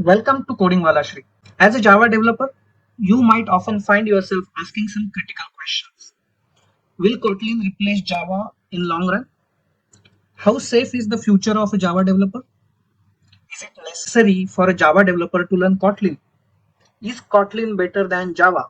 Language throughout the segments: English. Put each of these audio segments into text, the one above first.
Welcome to Coding Wala Shree. As a Java developer, you might often find yourself asking some critical questions. Will Kotlin replace Java in long run? How safe is the future of a Java developer? Is it necessary for a Java developer to learn Kotlin? Is Kotlin better than Java?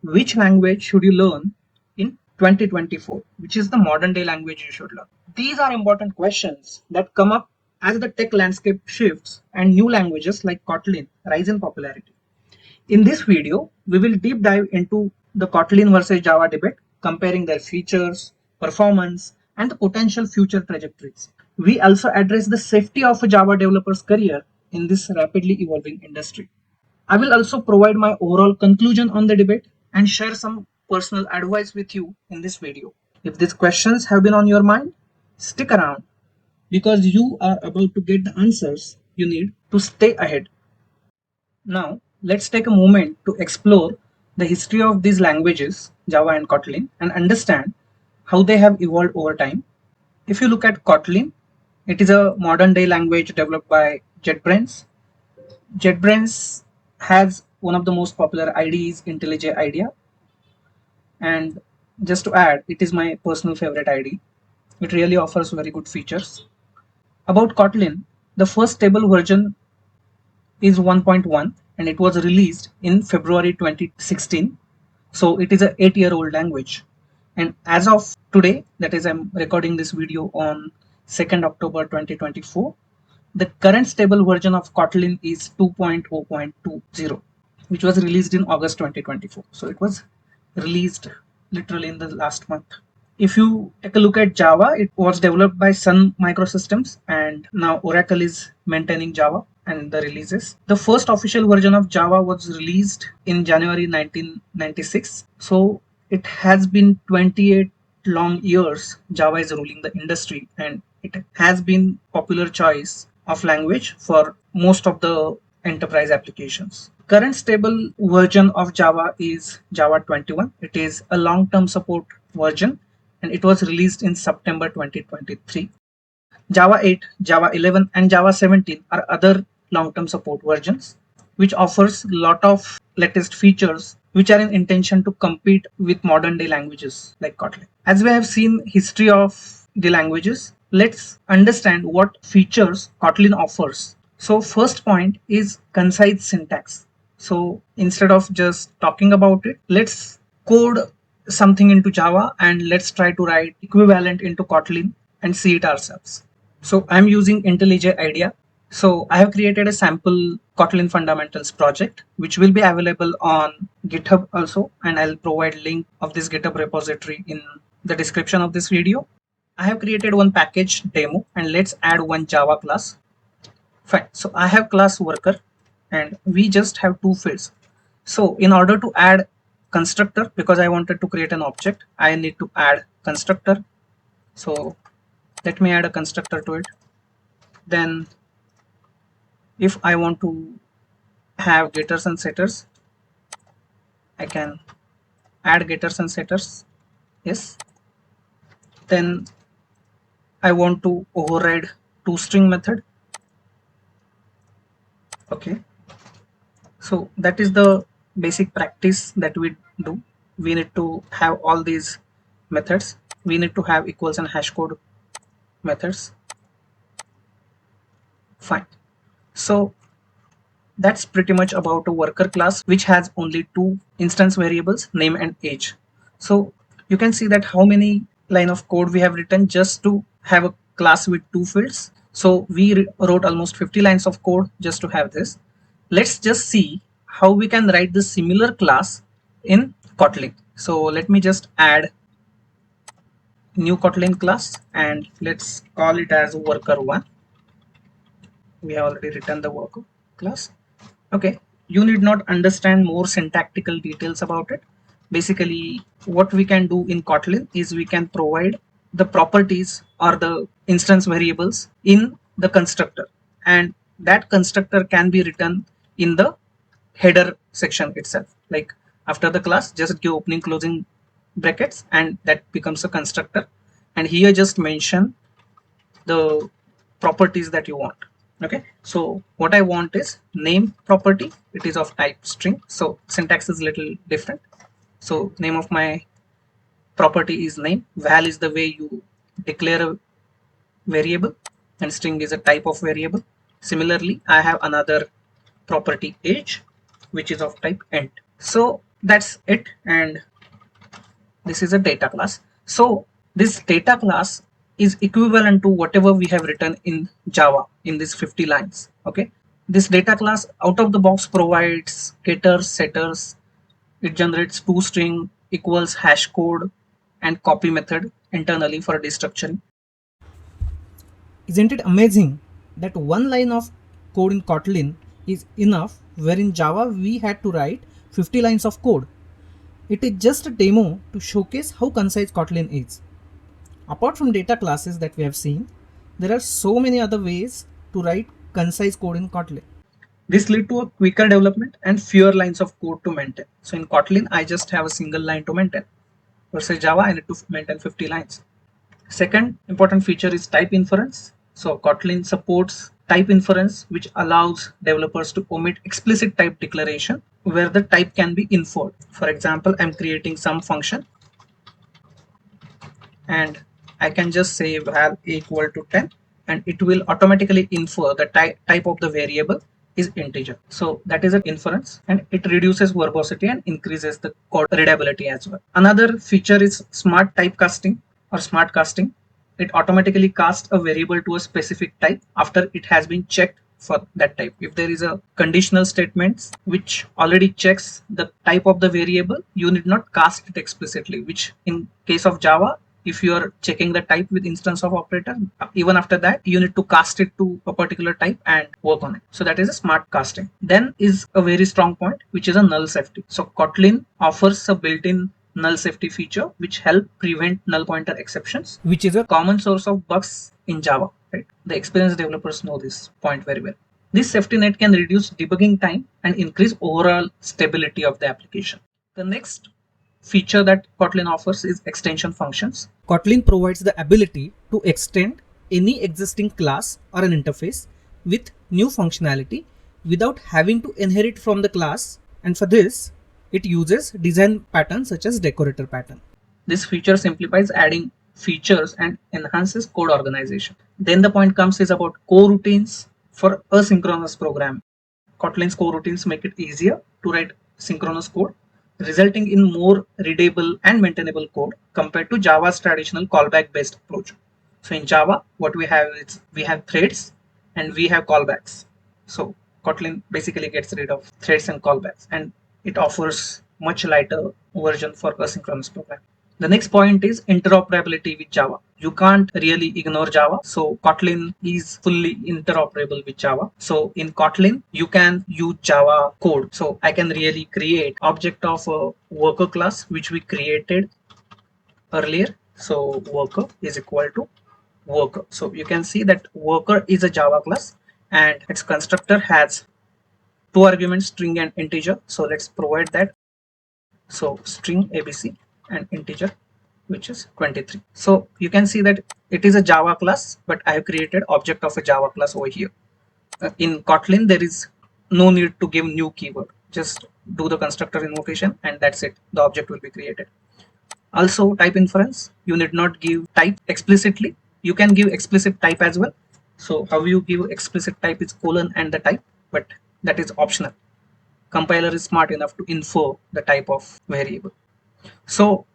Which language should you learn in 2024? Which is the modern day language you should learn? These are important questions that come up as the tech landscape shifts and new languages like Kotlin rise in popularity. In this video, we will deep dive into the Kotlin versus Java debate, comparing their features, performance, and the potential future trajectories. We also address the safety of a Java developer's career in this rapidly evolving industry. I will also provide my overall conclusion on the debate and share some personal advice with you in this video. If these questions have been on your mind, stick around because you are about to get the answers you need to stay ahead. Now, let's take a moment to explore the history of these languages, Java and Kotlin, and understand how they have evolved over time. If you look at Kotlin, it is a modern day language developed by JetBrains. JetBrains has one of the most popular IDEs, IntelliJ IDEA, and just to add, it is my personal favorite IDE. It really offers very good features. About Kotlin, the first stable version is 1.1 and it was released in February 2016. So it is a 8-year-old language. And as of today, that is I'm recording this video on 2nd October 2024, the current stable version of Kotlin is 2.0.20, which was released in August 2024. So it was released literally in the last month. If you take a look at Java, it was developed by Sun Microsystems and now Oracle is maintaining Java and the releases. The first official version of Java was released in January 1996. So it has been 28 long years Java is ruling the industry and it has been popular choice of language for most of the enterprise applications. Current stable version of Java is Java 21. It is a long-term support version and it was released in September 2023. Java 8, Java 11 and Java 17 are other long-term support versions which offers a lot of latest features which are in intention to compete with modern day languages like Kotlin. As we have seen history of the languages, let's understand what features Kotlin offers. So first point is concise syntax. So instead of just talking about it, let's code something into Java and let's try to write equivalent into Kotlin and see it ourselves. So I'm using IntelliJ IDEA. So I have created a sample Kotlin fundamentals project, which will be available on GitHub also. And I'll provide link of this GitHub repository in the description of this video. I have created one package demo and let's add one Java class. Fine. So I have class worker and we just have two fields. So in order to add constructor, because I wanted to create an object, I need to add constructor. So let me add a constructor to it. Then if I want to have getters and setters, I can add getters and setters. Yes. Then I want to override toString method. Okay. So that is the basic practice that we do. We need to have all these methods. We need to have equals and hash code methods. Fine. So that's pretty much about a worker class which has only two instance variables, name and age. So you can see that how many line of code we have written just to have a class with two fields. So we wrote almost 50 lines of code just to have this. Let's just see how we can write the similar class in Kotlin. So let me just add new Kotlin class and let's call it as worker1. We have already written the worker class. Okay, you need not understand more syntactical details about it. Basically, what we can do in Kotlin is we can provide the properties or the instance variables in the constructor, and that constructor can be written in the header section itself. Like after the class, just give opening closing brackets and that becomes a constructor, and here just mention the properties that you want. Okay, so what I want is name property. It is of type string. So syntax is little different. So name of my property is name. Val is the way you declare a variable, and string is a type of variable. Similarly, I have another property age, which is of type int. So that's it, and this is a data class. So this data class is equivalent to whatever we have written in Java in these 50 lines. Okay, this data class out of the box provides getters, setters. It generates toString equals hash code and copy method internally for destructuring. Isn't it amazing that one line of code in Kotlin is enough, where in Java we had to write 50 lines of code? It is just a demo to showcase how concise Kotlin is. Apart from data classes that we have seen, there are so many other ways to write concise code in Kotlin. This lead to a quicker development and fewer lines of code to maintain. So in Kotlin, I just have a single line to maintain. Versus Java, I need to maintain 50 lines. Second important feature is type inference. So Kotlin supports type inference, which allows developers to omit explicit type declaration where the type can be inferred. For example, I'm creating some function and I can just say val equal to 10, and it will automatically infer the type of the variable is integer. So that is an inference, and it reduces verbosity and increases the code readability as well. Another feature is smart type casting or smart casting. It automatically casts a variable to a specific type after it has been checked for that type. If there is a conditional statements which already checks the type of the variable, you need not cast it explicitly, which in case of Java, if you are checking the type with instance of operator, even after that you need to cast it to a particular type and work on it. So that is a smart casting. Then is a very strong point, which is a null safety. So Kotlin offers a built-in null safety feature which help prevent null pointer exceptions, Which is a common source of bugs in Java, right? The experienced developers know this point very well. This safety net can reduce debugging time and increase overall stability of the application. The next feature that Kotlin offers is extension functions. Kotlin provides the ability to extend any existing class or an interface with new functionality without having to inherit from the class, and for this it uses design patterns such as decorator pattern. This feature simplifies adding features and enhances code organization. Then the point comes is about coroutines for asynchronous programming. Kotlin's coroutines make it easier to write synchronous code, resulting in more readable and maintainable code compared to Java's traditional callback based approach. So in Java, what we have is we have threads and we have callbacks. So Kotlin basically gets rid of threads and callbacks, and it offers much lighter version for asynchronous programming. The next point is interoperability with Java. You can't really ignore Java. So Kotlin is fully interoperable with Java. So in Kotlin, you can use Java code. So I can really create object of a worker class, which we created earlier. So worker is equal to worker. So you can see that worker is a Java class and its constructor has two arguments, string and integer. So let's provide that. So string ABC and integer, which is 23. So you can see that it is a Java class, but I have created object of a Java class over here. In Kotlin, there is no need to give new keyword. Just do the constructor invocation and that's it. The object will be created. Also type inference, you need not give type explicitly. You can give explicit type as well. So how you give explicit type is colon and the type, but that is optional. Compiler is smart enough to infer the type of variable. So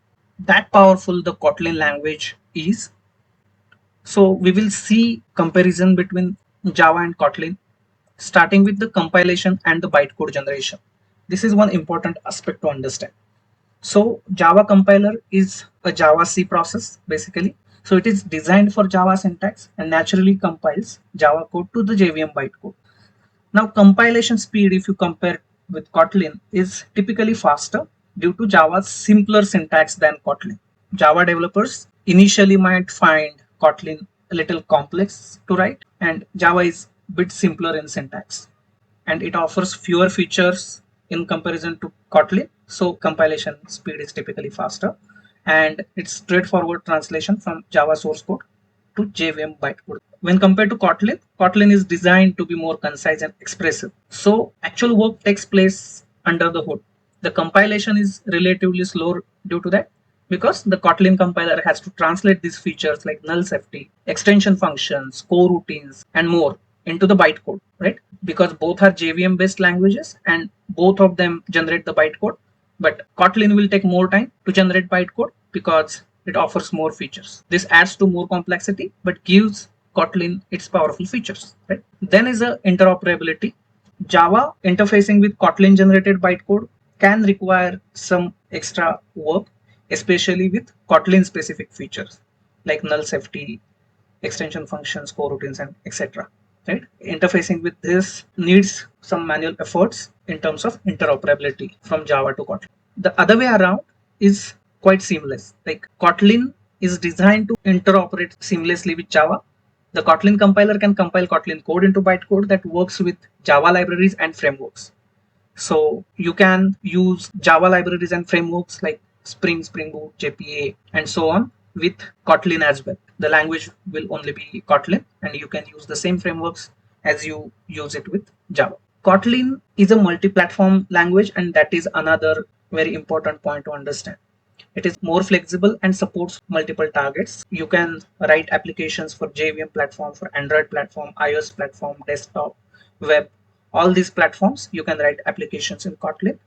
that powerful the Kotlin language is. So we will see comparison between Java and Kotlin, starting with the compilation and the bytecode generation. This is one important aspect to understand. So Java compiler is a Java C process basically. So it is designed for Java syntax and naturally compiles Java code to the JVM bytecode. Now compilation speed, if you compare with Kotlin, is typically faster due to Java's simpler syntax than Kotlin. Java developers initially might find Kotlin a little complex to write, and Java is a bit simpler in syntax. And it offers fewer features in comparison to Kotlin, so compilation speed is typically faster. And it's straightforward translation from Java source code. to JVM bytecode. When compared to Kotlin, Kotlin is designed to be more concise and expressive. So actual work takes place under the hood. The compilation is relatively slow due to that, because the Kotlin compiler has to translate these features like null safety, extension functions, coroutines, and more into the bytecode, right? Because both are JVM based languages and both of them generate the bytecode. But Kotlin will take more time to generate bytecode because it offers more features. This adds to more complexity but gives Kotlin its powerful features, right? Then is the interoperability. Java interfacing with Kotlin generated bytecode can require some extra work, especially with Kotlin specific features like null safety, extension functions, coroutines, and etc. Right? Interfacing with this needs some manual efforts in terms of interoperability from Java to Kotlin. The other way around is quite seamless. Like Kotlin is designed to interoperate seamlessly with Java. The Kotlin compiler can compile Kotlin code into bytecode that works with Java libraries and frameworks. So you can use Java libraries and frameworks like Spring, Spring Boot, JPA, and so on with Kotlin as well. The language will only be Kotlin, and you can use the same frameworks as you use it with Java. Kotlin is a multi-platform language, and that is another very important point to understand. It is more flexible and supports multiple targets. You can write applications for JVM platform, for Android platform, iOS platform, desktop, web, all these platforms. You can write applications in Kotlin.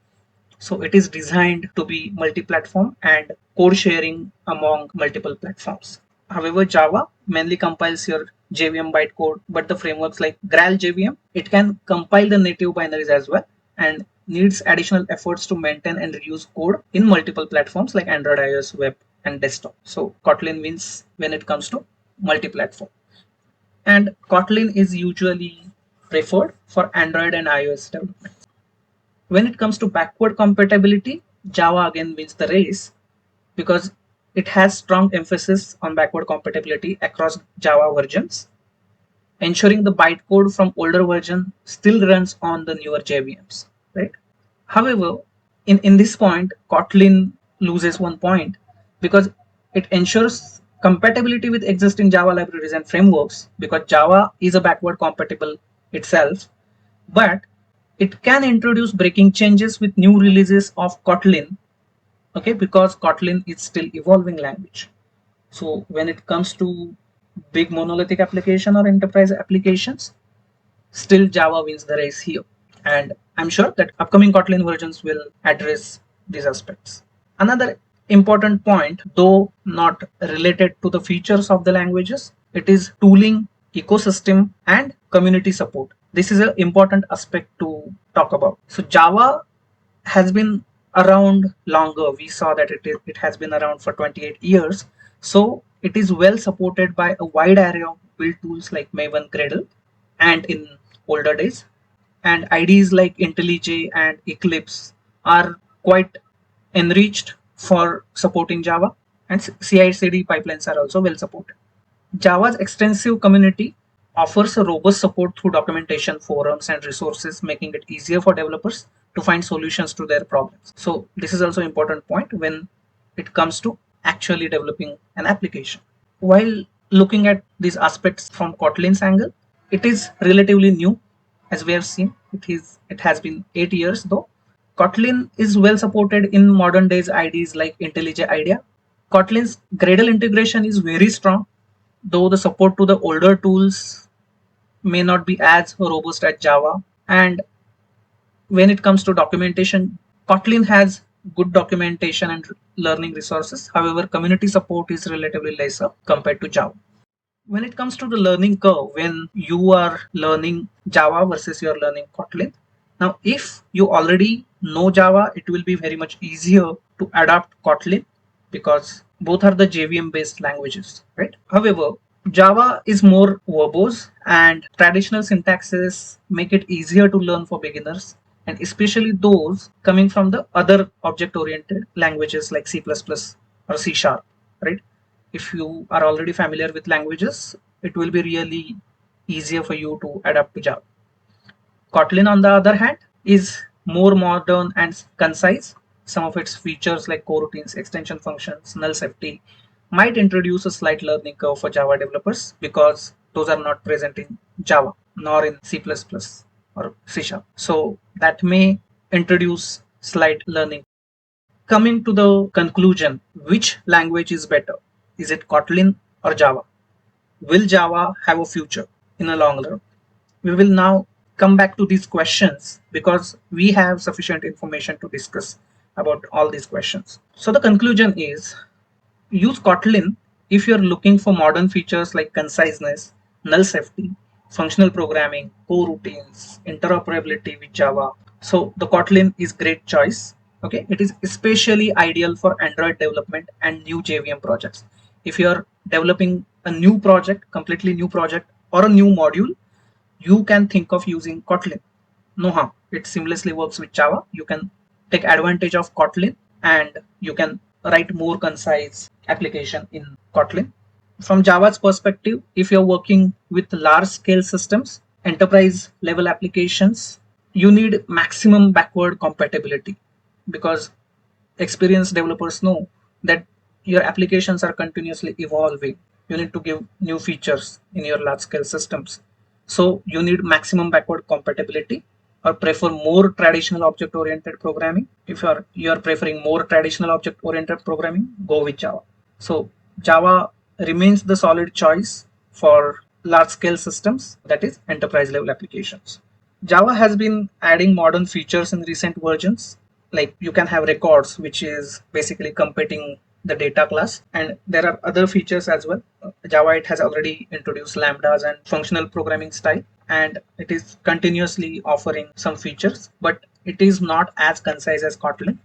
So it is designed to be multi-platform and code sharing among multiple platforms. However, Java mainly compiles your JVM bytecode, but the frameworks like Graal JVM, it can compile the native binaries as well and needs additional efforts to maintain and reuse code in multiple platforms like Android, iOS, web, and desktop. So Kotlin wins when it comes to multi-platform. And Kotlin is usually preferred for Android and iOS development. When it comes to backward compatibility, Java again wins the race because it has strong emphasis on backward compatibility across Java versions, ensuring the bytecode from older version still runs on the newer JVMs, right? However, in this point, Kotlin loses one point because it ensures compatibility with existing Java libraries and frameworks, because Java is a backward compatible itself, but it can introduce breaking changes with new releases of Kotlin, okay, because Kotlin is still evolving language. So when it comes to big monolithic application or enterprise applications, still Java wins the race here. And I'm sure that upcoming Kotlin versions will address these aspects. Another important point, though not related to the features of the languages, it is tooling, ecosystem, and community support. This is an important aspect to talk about. So Java has been around longer. We saw that it has been around for 28 years. So it is well supported by a wide array of build tools like Maven, Gradle, and in older days. And IDEs like IntelliJ and Eclipse are quite enriched for supporting Java, and CI/CD pipelines are also well supported. Java's extensive community offers a robust support through documentation, forums, and resources, making it easier for developers to find solutions to their problems. So this is also an important point when it comes to actually developing an application. While looking at these aspects from Kotlin's angle, it is relatively new, as we have seen. It has been 8 years though. Kotlin is well supported in modern days IDEs like IntelliJ IDEA. Kotlin's Gradle integration is very strong, though the support to the older tools may not be as robust as Java. And when it comes to documentation, Kotlin has good documentation and learning resources. However, community support is relatively lesser compared to Java. When it comes to the learning curve, when you are learning Java versus you are learning Kotlin, now if you already know Java, it will be very much easier to adapt Kotlin because both are the JVM based languages, right? However, Java is more verbose and traditional syntaxes make it easier to learn for beginners, and especially those coming from the other object oriented languages like C++ or C sharp, right? If you are already familiar with languages, it will be really easier for you to adapt to Java. Kotlin, on the other hand, is more modern and concise. Some of its features like coroutines, extension functions, null safety, might introduce a slight learning curve for Java developers because those are not present in Java nor in C++ or C Sharp. So that may introduce slight learning. Coming to the conclusion, which language is better? Is it Kotlin or Java? Will Java have a future in the long run? We will now come back to these questions because we have sufficient information to discuss about all these questions. So the conclusion is use Kotlin if you're looking for modern features like conciseness, null safety, functional programming, coroutines, interoperability with Java. So the Kotlin is great choice. Okay, it is especially ideal for Android development and new JVM projects. If you're developing a new project, completely new project, or a new module, you can think of using Kotlin. No harm. It seamlessly works with Java. You can take advantage of Kotlin and you can write more concise application in Kotlin. From Java's perspective, if you're working with large scale systems, enterprise level applications, you need maximum backward compatibility because experienced developers know that your applications are continuously evolving. You need to give new features in your large scale systems. So you need maximum backward compatibility or prefer more traditional object oriented programming. If you're preferring more traditional object oriented programming, go with Java. So Java remains the solid choice for large scale systems, that is enterprise level applications. Java has been adding modern features in recent versions, like you can have records, which is basically competing the data class, and there are other features as well. Java 8 has already introduced lambdas and functional programming style, and it is continuously offering some features, but it is not as concise as Kotlin.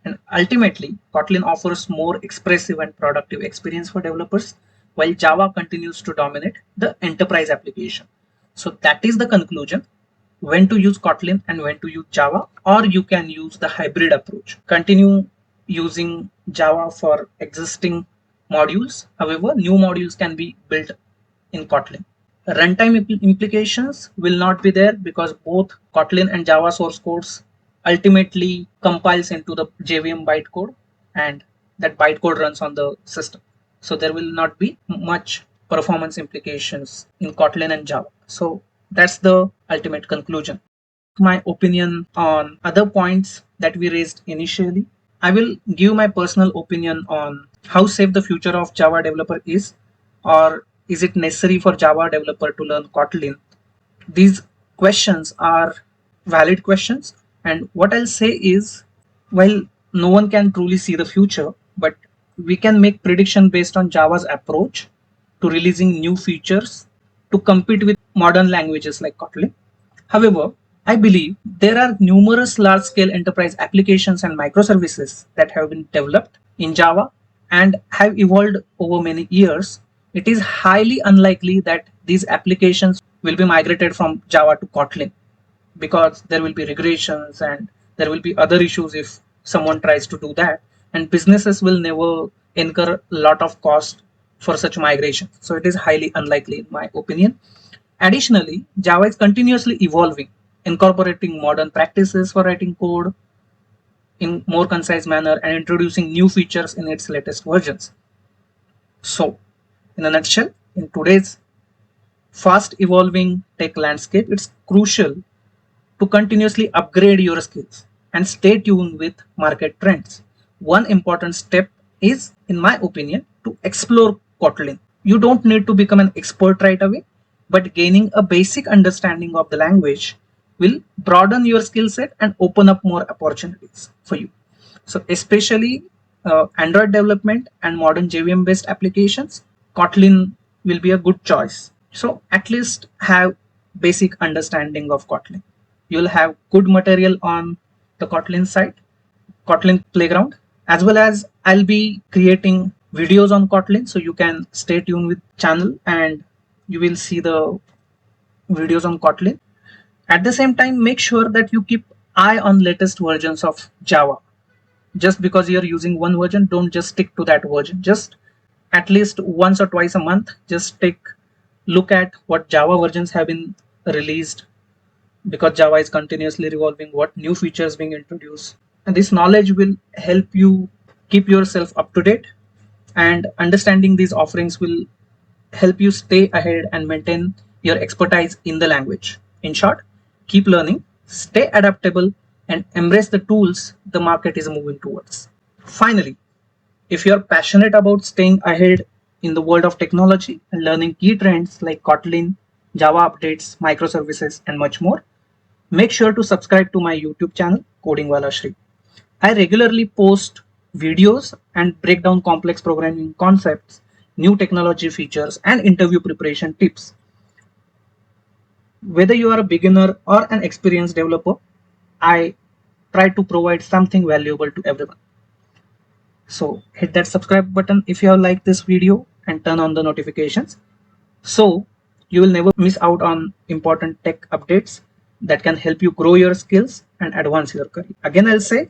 And ultimately, Kotlin offers more expressive and productive experience for developers, while Java continues to dominate the enterprise application. So that is the conclusion, when to use Kotlin and when to use Java, or you can use the hybrid approach. Continue using Java for existing modules. However, new modules can be built in Kotlin. Runtime implications will not be there because both Kotlin and Java source codes ultimately compiles into the JVM bytecode, and that bytecode runs on the system. So there will not be much performance implications in Kotlin and Java. So that's the ultimate conclusion. My opinion on other points that we raised initially. I will give my personal opinion on how safe the future of Java developer is, or is it necessary for Java developer to learn Kotlin? These questions are valid questions, and what I'll say is, while no one can truly see the future, but we can make prediction based on Java's approach to releasing new features to compete with modern languages like Kotlin. However, I believe there are numerous large scale enterprise applications and microservices that have been developed in Java and have evolved over many years. It is highly unlikely that these applications will be migrated from Java to Kotlin because there will be regressions and there will be other issues if someone tries to do that, and businesses will never incur a lot of cost for such migration. So it is highly unlikely in my opinion. Additionally, Java is continuously evolving, incorporating modern practices for writing code in more concise manner and introducing new features in its latest versions. So, in a nutshell, in today's fast evolving tech landscape, it's crucial to continuously upgrade your skills and stay tuned with market trends. One important step is, in my opinion, to explore Kotlin. You don't need to become an expert right away, but gaining a basic understanding of the language will broaden your skill set and open up more opportunities for you. So, especially Android development and modern JVM based applications, Kotlin will be a good choice. So, at least have basic understanding of Kotlin. You'll have good material on the Kotlin site, Kotlin Playground, as well as I'll be creating videos on Kotlin, so you can stay tuned with channel and you will see the videos on Kotlin. At the same time, make sure that you keep eye on latest versions of Java. Just because you're using one version, don't just stick to that version. Just at least once or twice a month, just take look at what Java versions have been released, because Java is continuously revolving, what new features being introduced. And this knowledge will help you keep yourself up to date and understanding these offerings will help you stay ahead and maintain your expertise in the language. In short, keep learning, stay adaptable, and embrace the tools the market is moving towards. Finally, if you're passionate about staying ahead in the world of technology and learning key trends like Kotlin, Java updates, microservices, and much more, make sure to subscribe to my YouTube channel, Coding Wala Shree. I regularly post videos and break down complex programming concepts, new technology features, and interview preparation tips. Whether you are a beginner or an experienced developer, I try to provide something valuable to everyone. So hit that subscribe button if you have liked this video and turn on the notifications so you will never miss out on important tech updates that can help you grow your skills and advance your career. Again, I'll say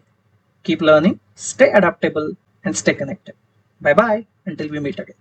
keep learning, stay adaptable, and stay connected. Bye bye until we meet again.